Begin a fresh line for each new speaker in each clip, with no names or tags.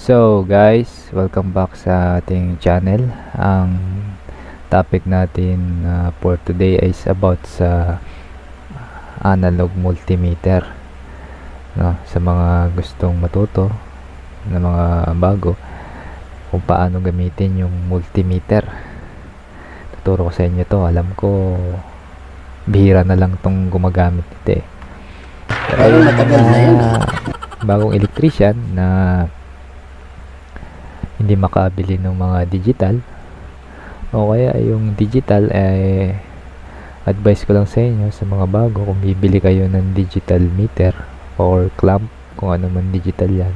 So guys, welcome back sa ating channel. Ang topic natin for today is about sa analog multimeter, no? Sa mga gustong matuto na mga bago kung paano gamitin yung multimeter, tuturo ko sa inyo to. Alam ko bihira na lang tong gumagamit nito eh.
Pero matagal na yun.
Bagong electrician na hindi makabili ng mga digital o kaya yung digital, advice ko lang sa inyo sa mga bago, kung bibili kayo ng digital meter or clamp, kung ano man digital yan,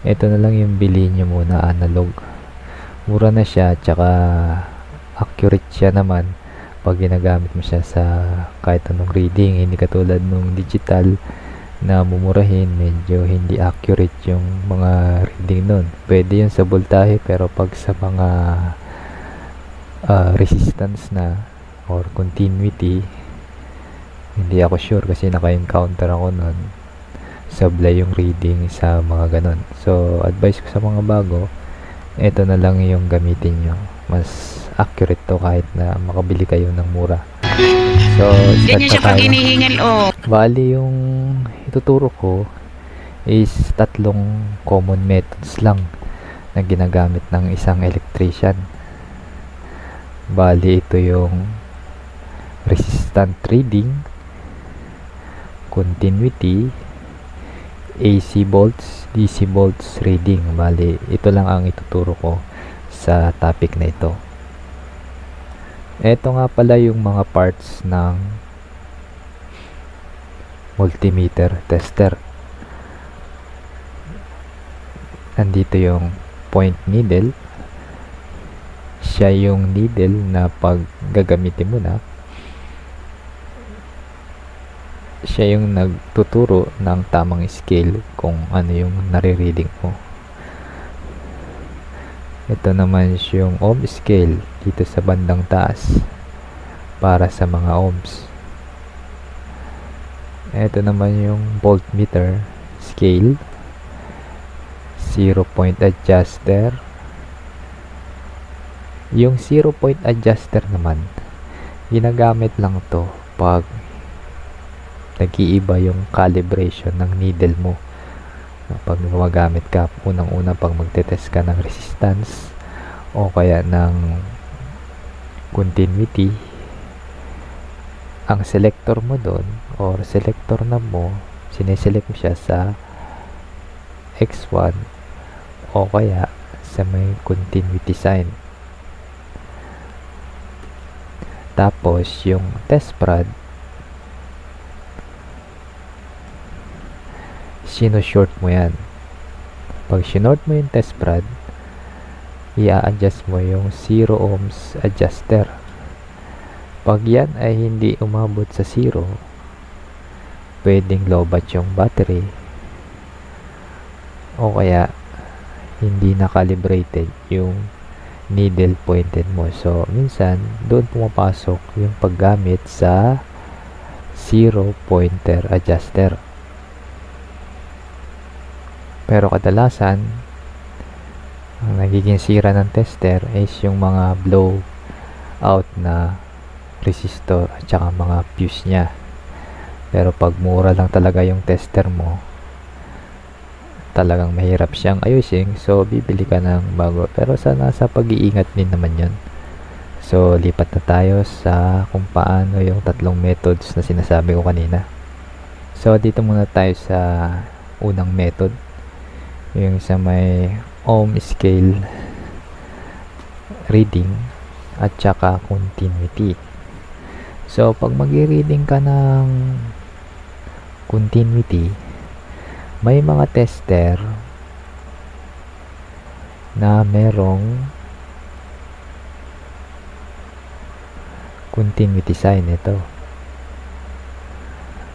ito na lang yung bilhin nyo muna, analog. Mura na siya, tsaka accurate siya naman pag ginagamit mo siya sa kahit anong reading. Hindi katulad nung digital na mumurahin, medyo hindi accurate yung mga reading nun. Pwede yun sa voltahe, pero pag sa mga resistance na or continuity, hindi ako sure kasi naka-encounter ako nun, sablay yung reading sa mga ganon. So advice ko sa mga bago, ito na lang yung gamitin nyo. Mas accurate to kahit na makabili kayo ng mura. So start
Ganyan siya
na
pag
tayo.
hinihingal, oh.
Bali, yung ituturo ko is tatlong common methods lang na ginagamit ng isang electrician. Bali, ito yung resistant reading, continuity, AC volts, DC volts reading. Bali, ito lang ang ituturo ko sa topic na ito. Ito nga pala yung mga parts ng multimeter tester. Andito yung point needle. Siya yung needle na pag gagamitin mo na, siya yung nagtuturo ng tamang scale kung ano yung nare-reading mo. Ito naman yung ohm scale dito sa bandang taas para sa mga ohms. Ito naman yung voltmeter scale, 0 point adjuster. Yung 0 point adjuster naman, ginagamit lang to pag nag-iiba yung calibration ng needle mo. Pag gumagamit ka, unang-una pag magte-test ka ng resistance o kaya ng continuity, ang selector mo doon or selector na mo, sineselect mo siya sa X1 o kaya sa may continuity sign. Tapos yung test prod, sino-short mo yan. Pag sinort mo yung test prod, i-adjust mo yung 0 ohms adjuster. Pag yan ay hindi umabot sa 0, pwedeng lobat yung battery o kaya hindi na-calibrated yung needle pointed mo. So minsan doon pumapasok yung paggamit sa 0 pointer adjuster. Pero kadalasan ang nagiging sira ng tester is yung mga blow out na resistor at saka mga fuse nya. Pero pag mura lang talaga yung tester mo, talagang mahirap siyang ayusin, so bibili ka ng bago. Pero nasa pag-iingat din naman yun. So lipat na tayo sa kung paano yung tatlong methods na sinasabi ko kanina. So dito muna tayo sa unang method, yung sa may ohm scale reading at saka continuity. So pag mag-reading ka ng continuity, may mga tester na merong continuity sign. Ito,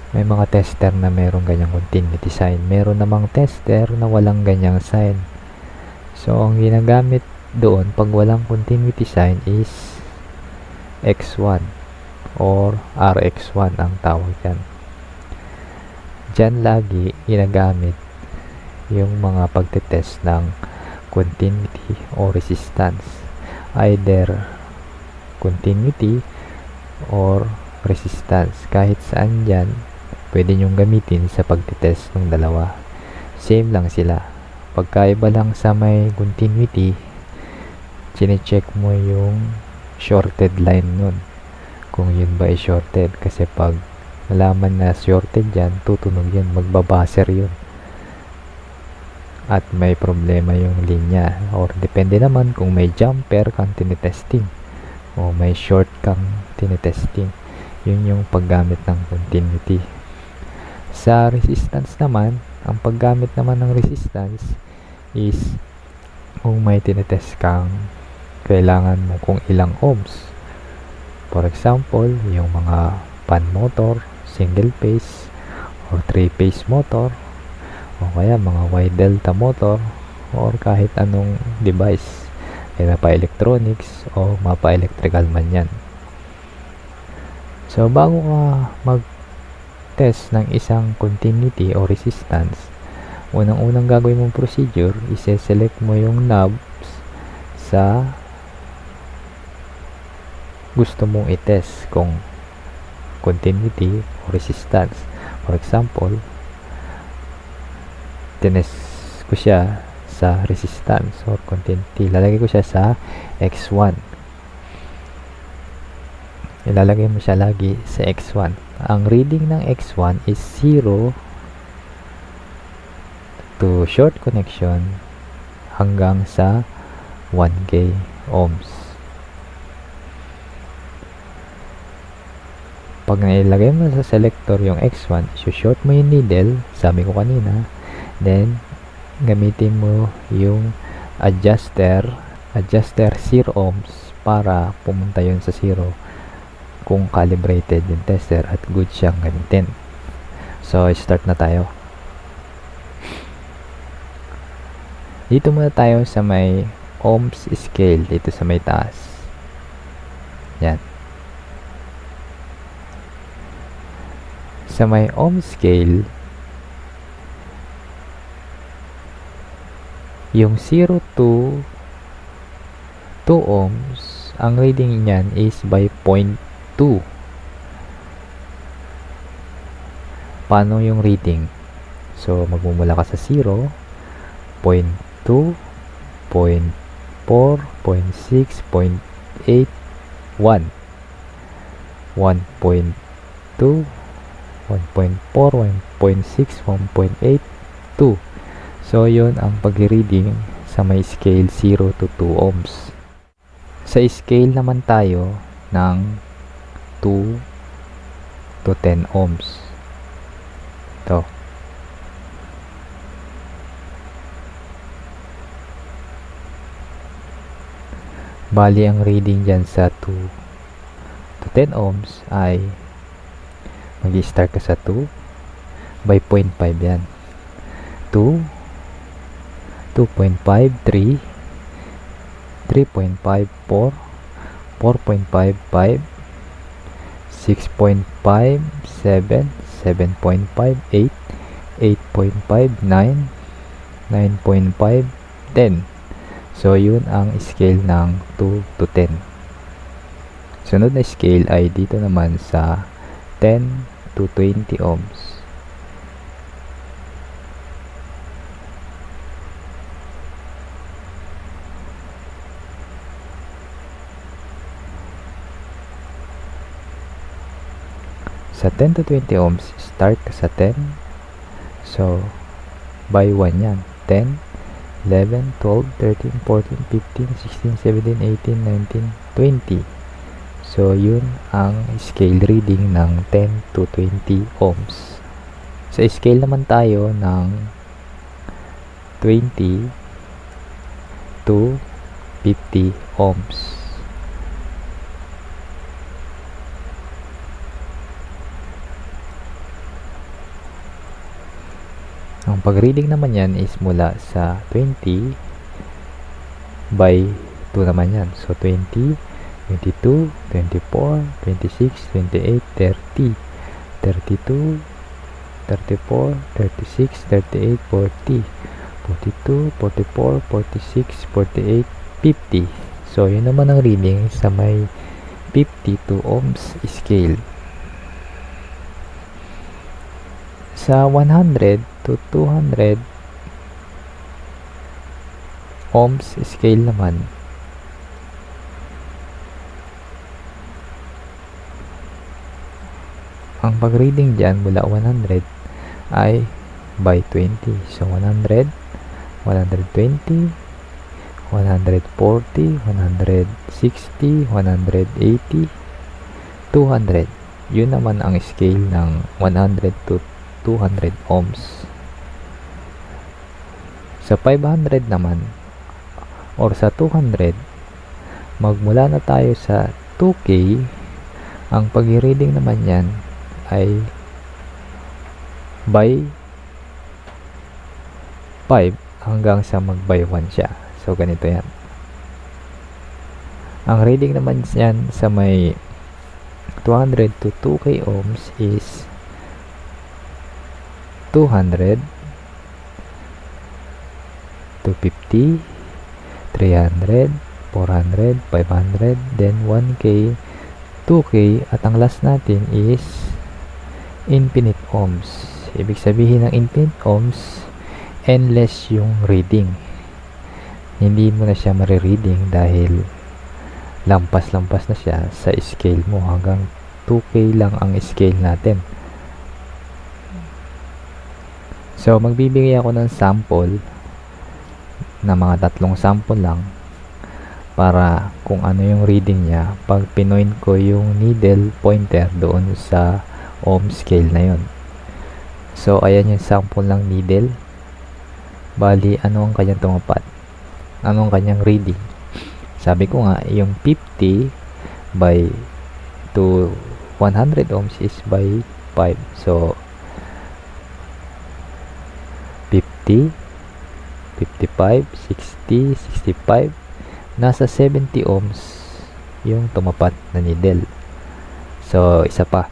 may mga tester na merong ganyang continuity sign. Meron namang tester na walang ganyang sign. So ang ginagamit doon pag walang continuity sign is X1 or RX1 ang tawag yan. Diyan lagi ginagamit yung mga pagtetest ng continuity o resistance. Either continuity or resistance. Kahit saan dyan, pwede nyong gamitin sa pagtitest ng dalawa. Same lang sila. Pagkaiba lang sa may continuity, chine-check mo yung shorted line nun. Kung yun ba ay shorted. Kasi pag nalaman na shorted yan, tutunog yan. Magbabaser yun. At may problema yung linya. Or depende naman kung may jumper kang tinitesting o may short kang tinitesting. Yun yung paggamit ng continuity. Sa resistance naman, ang paggamit naman ng resistance is kung may tinitest kang kailangan mo kung ilang ohms. For example, yung mga fan motor, single phase or 3-phase motor, o kaya mga Y delta motor, or kahit anong device, kaya pa-electronics o mapa-electrical man yan. So bago ka mag-test ng isang continuity o resistance, unang-unang gagawin mong procedure, ise-select mo yung knobs sa gusto mong i-test kung continuity o resistance. For example, tinest ko siya sa resistance or continuity. Lalagay ko siya sa X1. Ilalagay mo siya lagi sa X1. Ang reading ng X1 is 0 to short connection hanggang sa 1K ohms. Pag nailagay mo sa selector yung X1, short mo yung needle, sabi ko kanina, then gamitin mo yung adjuster 0 ohms para pumunta yun sa 0 kung calibrated yung tester at good siyang gamitin. So start na tayo. Dito muna tayo sa may ohms scale, dito sa may taas. Yan. Sa may ohms scale, yung 0 to 2 ohms, ang reading niyan is by 0.2. Paano yung reading? So, magmumula ka sa 0, 0.2, 0.4, 0.6, 0.8, 1. 1.2, 1.4, 1.6, 1.8, 2. So, yun ang pag-reading sa may scale 0 to 2 ohms. Sa scale naman tayo ng 2 to 10 ohms. Ito. Bali, ang reading dyan sa 2 to 10 ohms ay mag-start ka sa 2 by 0.5 yan. 2, 2.5, 3, 3.5, 4, 4.5, 5, 6.5, 7, 7.5, 8, 8.5, 9, 9.5, 10. So, yun ang scale ng 2 to 10. Sunod na scale ay dito naman sa 10 to 20 ohms. Sa 10 to 20 ohms, start ka sa 10. So, by 1 yan. 10, 11, 12, 13, 14, 15, 16, 17, 18, 19, 20. So, yun ang scale reading ng 10 to 20 ohms. Sa scale naman tayo ng 20 to 50 ohms. Ang pag-reading naman yan is mula sa 20 by 2 naman yan. So, 20, 22, 24, 26, 28, 30, 32, 34, 36, 38, 40, 42, 44, 46, 48, 50. So, yun naman ang reading sa may 52 ohms scale. Sa 100 to 200 ohms scale naman, ang pag-reading dyan mula 100 ay by 20. So, 100, 120, 140, 160, 180, 200. Yun naman ang scale ng 100 to 200 ohms. Sa 500 naman, or sa 200, magmula na tayo sa 2K, ang pag-reading naman yan ay by 5 hanggang sa mag-by 1 siya. So, ganito yan. Ang reading naman yan sa may 200 to 2K ohms is 200, 250, 300, 400, 500, then 1K, 2K, at ang last natin is infinite ohms. Ibig sabihin ng infinite ohms, endless yung reading. Hindi mo na siya marireading dahil lampas-lampas na siya sa scale mo. Hanggang 2K lang ang scale natin. So, magbibigay ako ng sample na mga 3 sample lang para kung ano yung reading niya pag pinoint ko yung needle pointer doon sa ohm scale na yon. So, ayan yung sample ng needle. Bali, ano ang kanyang tumapat? Ano ang kanyang reading? Sabi ko nga, yung 50 by to 100 ohms is by 5. So, 50, 55, 60, 65, nasa 70 ohms yung tumapat na needle. So, isa pa.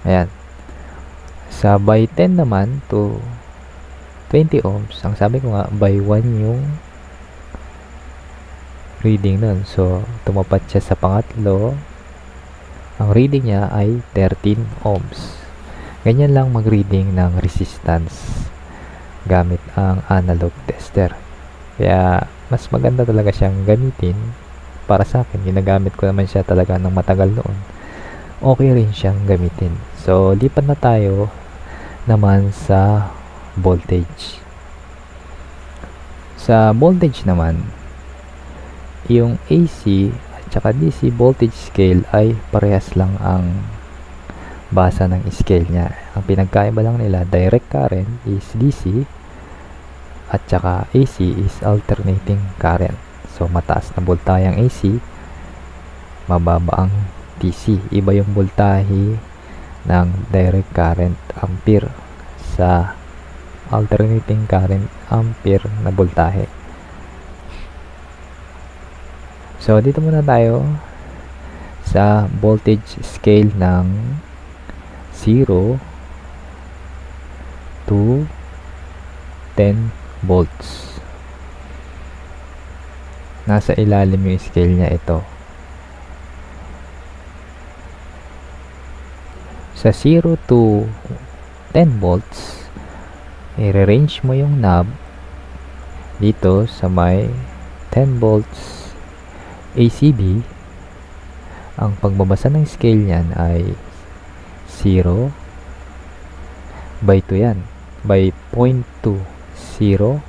Ayan. Sa by 10 naman to 20 ohms, ang sabi ko nga, by 1 yung reading nun. So, tumapat siya sa pangatlo. Ang reading niya ay 13 ohms. Ganyan lang mag-reading ng resistance gamit ang analog tester. Kaya, mas maganda talaga siyang gamitin. Para sa akin, ginagamit ko naman siya talaga ng matagal noon. Okay rin siyang gamitin. So, lipat na tayo naman sa voltage. Sa voltage naman, yung AC at saka DC voltage scale ay parehas lang ang basa ng scale niya. Ang pinagkaiba lang nila, direct current is DC at saka AC is alternating current. So, mataas na voltahe ang AC, mababa ang DC. Iba yung voltahe ng direct current ampere sa alternating current ampere na voltahe. So, dito muna tayo sa voltage scale ng 0 to 10 volts. Nasa ilalim yung scale niya ito. Sa 0 to 10 volts, i-range mo yung knob dito sa may 10 volts ACB. Ang pagbabasa ng scale niyan ay 0 by 2 yan. By 0.2, 0,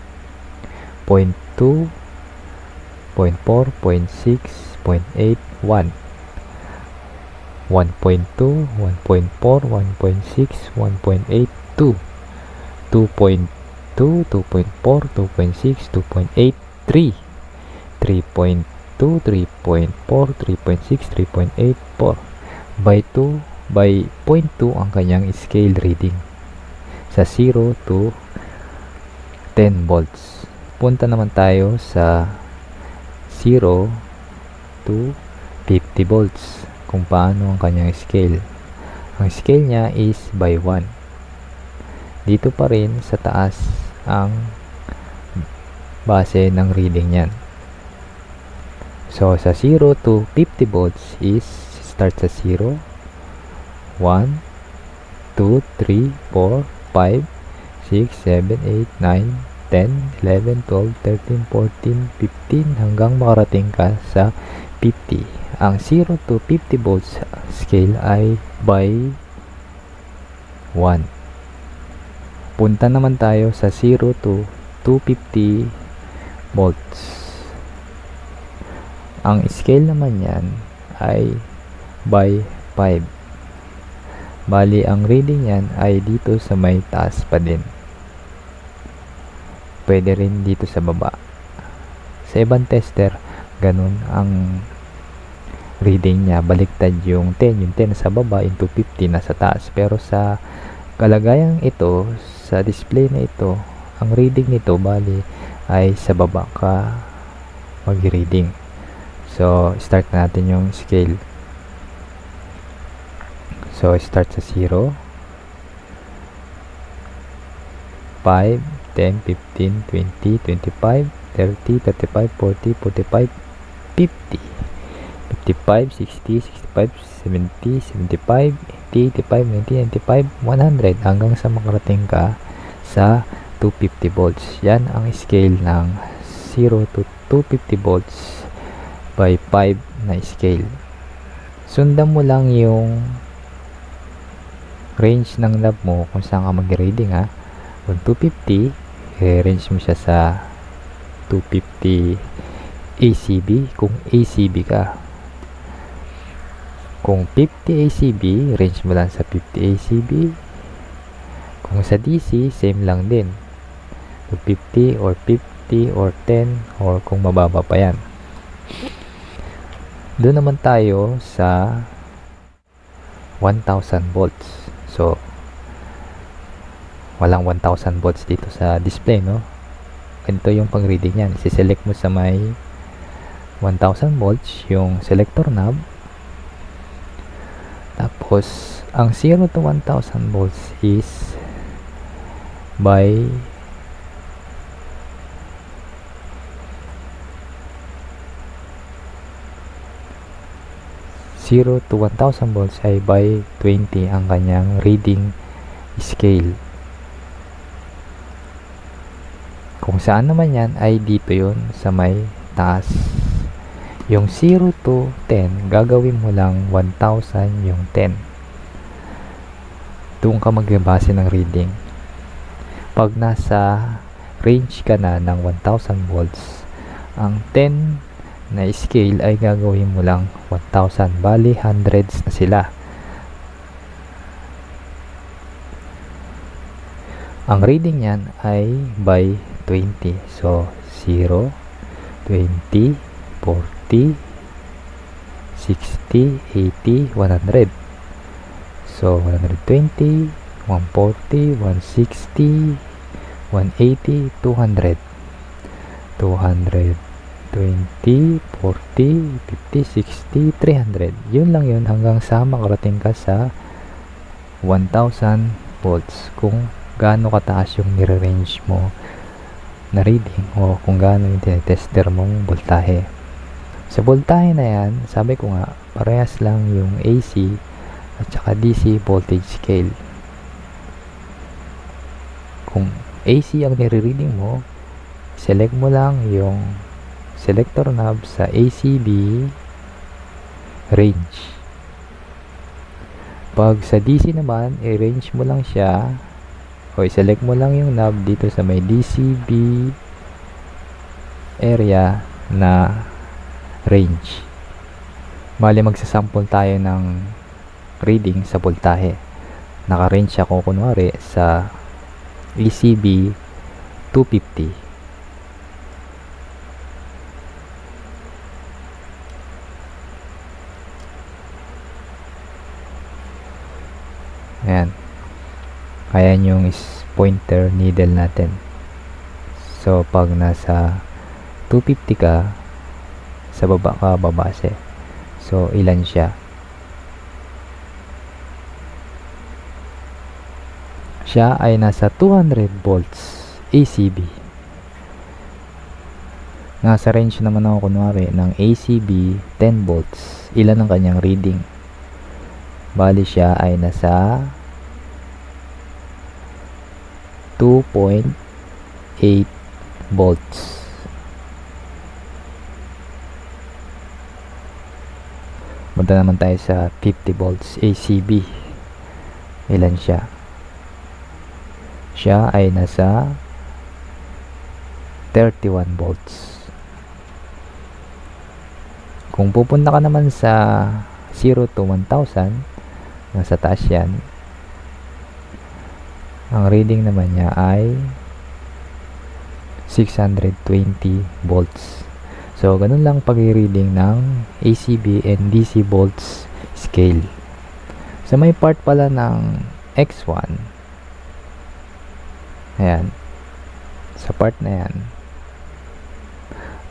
0.2, 0.4, 0.6, 0.8, 1. 1.2, 1.4, 1.6, 1.8, 2. 2.2, 2.4, 2.6, 2.8, 3. 3.2, 3.4, 3.6, 3.8, 4. By 2, by 0.2 ang kanyang scale reading sa 0 to 10 volts. Punta naman tayo sa 0 to 50 volts kung paano ang kanyang scale. Ang scale niya is by 1. Dito pa rin sa taas ang base ng reading niyan. So, sa 0 to 50 volts is start sa 0, 1, 2, 3, 4, 5, 6, 7, 8, 9, 10, 11, 12, 13, 14, 15 hanggang makarating ka sa 50. Ang 0 to 50 volts scale ay by 1. Punta naman tayo sa 0 to 250 volts. Ang scale naman yan ay by 5. Bali, ang reading yan ay dito sa may taas pa din. Pwede rin dito sa baba. Sa ibang tester, ganun ang reading niya. Baliktad yung 10 sa baba into 50 na sa taas. Pero sa kalagayang ito, sa display na ito, ang reading nito bali ay sa baba ka mag-reading. So, start natin yung scale. So, start sa 0, 5, 10, 15, 20, 25, 30, 35, 40, 45, 50, 55, 60, 65, 70, 75, 80, 85, 90, 95, 100 hanggang sa makarating ka sa 250 volts. Yan ang scale ng 0 to 250 volts by 5 na scale. Sundan mo lang yung range ng knob mo kung saan ka mag-reading ha. Kung 250, range mo siya sa 250 ACB kung ACB ka. Kung 50 ACB, range mo lang sa 50 ACB. Kung sa DC, same lang din. 250 or 50 or 10 or kung mababa pa yan. Doon naman tayo sa 1000 volts. So, walang 1000 volts dito sa display, no? Ganito yung pang-reading yan. Isi-select mo sa may 1000 volts yung selector knob. Tapos, ang 0 to 1000 volts is by 0 to 1000 volts ay by 20 ang kanyang reading scale. Kung saan naman yan ay dito yon sa may taas. Yung 0 to 10, gagawin mo lang 1000 yung 10. Doon ka magbabase ng reading. Pag nasa range ka na ng 1000 volts, ang 10 na scale ay gagawin mo lang 1000. Bali, hundreds na sila. Ang reading yan ay by 20. So, 0, 20, 40, 60, 80, 100. So, 120, 140, 160, 180, 200. 200. 20, 40, 50, 60, 300. Yun lang yun hanggang sa makarating ka sa 1000 volts. Kung gaano kataas yung nire-range mo na reading o kung gaano yung tinetester mong voltahe. Sa voltahe na yan, sabi ko nga, parehas lang yung AC at saka DC voltage scale. Kung AC ang nire-reading mo, select mo lang yung selector knob sa ACB range. Pag sa DC naman, i-range mo lang siya o i-select mo lang yung knob dito sa may DCB area na range. Bali, magsasample tayo ng reading sa voltahe. Naka-range ako kunwari sa ACB 250. Ayan. Ayan yung pointer needle natin. So, pag nasa 250 ka, sa baba ka babase. So, ilan siya? Siya ay nasa 200 volts ACB. Nasa range naman ako kunwari ng ACB 10 volts. Ilan ang kanyang reading? Bali siya ay nasa 2.8 volts. Punta naman tayo sa 50 volts ACB. Ilan siya? Siya ay nasa 31 volts. Kung pupunta ka naman sa 0 to 1,000, nasa taas yan, ang reading naman niya ay 620 volts. So, ganun lang pag-reading ng ACB and DC volts scale. Sa may part pala ng X1, ayan, sa part na yan,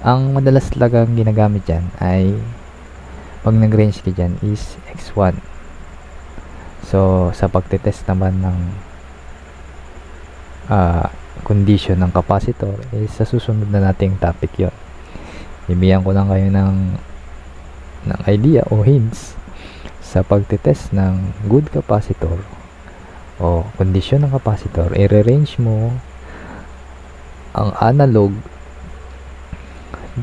ang madalas talagang ginagamit dyan ay pag nag-range ka dyan is X1. So, sa pagtetest naman ng condition ng capacitor is sa susunod na nating topic yon. Ibigyan ko lang kayo ng idea o hints sa pagtetest ng good capacitor o kondisyon ng capacitor. I-range mo ang analog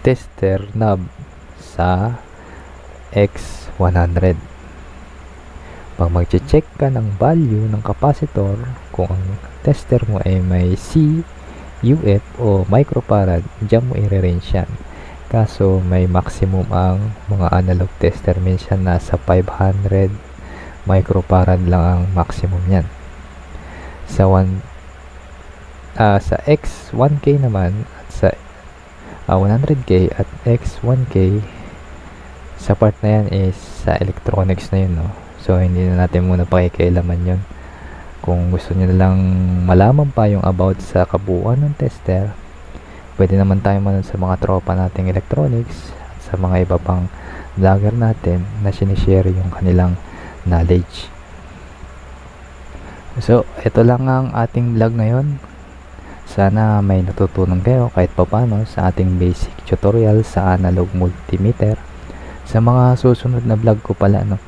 tester knob sa X100. Pag mag-check ka ng value ng capacitor, kung ang tester mo ay may CUF o microfarad, dyan mo i-range yan. Kaso may maximum ang mga analog tester, minsan nasa 500 microfarad lang ang maximum yan. Sa X1K naman at sa 100K at X1K, sa part na yan is sa electronics na yun, no? So hindi na natin muna pakikialaman yun. Kung gusto nyo lang malaman pa yung about sa kabuuan ng tester, pwede naman tayo manood sa mga tropa nating electronics at sa mga iba pang vlogger natin na sinishare yung kanilang knowledge. So ito lang ang ating vlog ngayon. Sana may natutunan kayo kahit papano sa ating basic tutorial sa analog multimeter. Sa mga susunod na vlog ko pala, no,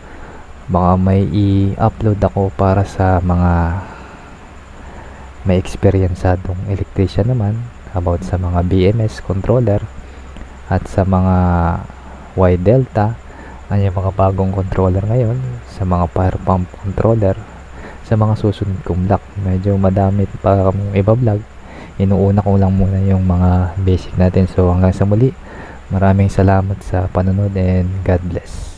baka may i-upload ako para sa mga may experiensadong electrician naman about sa mga BMS controller at sa mga Y Delta, ano yung mga bagong controller ngayon, sa mga fire pump controller, sa mga susunod kong vlog. Medyo madami pa akong iba-vlog. Inuuna ko lang muna yung mga basic natin. So hanggang sa muli, maraming salamat sa panonood and God bless.